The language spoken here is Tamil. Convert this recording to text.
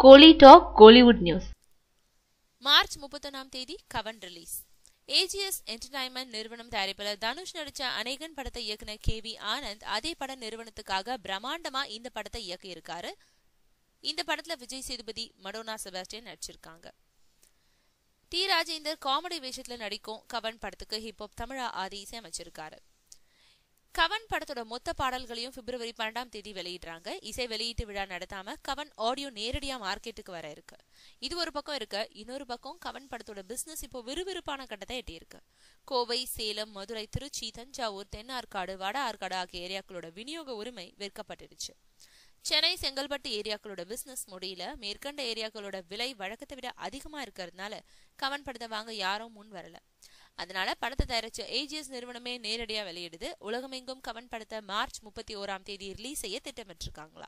கோலி டாக் கோலிவுட் நியூஸ். மார்ச் 31ஆம் தேதி கவன் ரிலீஸ். ஏஜிஎஸ் என்டர்டைன்மெண்ட் நிறுவனம் தயாரிப்பாளர் தனுஷ் நடிச்ச அநேகன் படத்தை இயக்குனர் KV ஆனந்த் அதே பட நிறுவனத்துக்காக பிரம்மாண்டமா இந்த படத்தை இயக்கியிருக்காரு. இந்த படத்துல விஜய் சேதுபதி, மடோனா செபாஸ்டியன் நடிச்சிருக்காங்க. டி ராஜேந்தர் காமெடி வேஷத்துல நடிக்கும் கவன் படத்துக்கு ஹிப்ஹாப் தமிழா ஆதி இசையமைச்சிருக்காரு. கவன் படத்தோட மொத்த பாடல்களையும் பிப்ரவரி 12ஆம் தேதி வெளியிடுறாங்க. இசை வெளியீட்டு விழா நடத்தாம கவன் ஆடியோ நேரடியா மார்க்கெட்டுக்கு வர இருக்கு. இது ஒரு பக்கம் இருக்க, இன்னொரு பக்கம் கவன் படத்தோட பிசினஸ் இப்போ விறுவிறுப்பான கட்டத்தை எட்டி இருக்கு. கோவை, சேலம், மதுரை, திருச்சி, தஞ்சாவூர், தென்னார்காடு, வட ஆற்காடு ஆகிய ஏரியாக்களோட விநியோக உரிமை விற்கப்பட்டுருச்சு. சென்னை, செங்கல்பட்டு ஏரியாக்களோட பிசினஸ் முடியல. மேற்கண்ட ஏரியாக்களோட விலை வழக்கத்தை விட அதிகமா இருக்கிறதுனால கவன் படத்தை வாங்க யாரும் முன் வரல. அதனால படத்தை தயாரிச்ச ஏஜிஎஸ் நிறுவனமே நேரடியா வெளியிடுது. உலகமெங்கும் கவன் படத்தை மார்ச் 31ஆம் தேதி ரிலீஸ் செய்ய திட்டமிட்டிருக்காங்களா.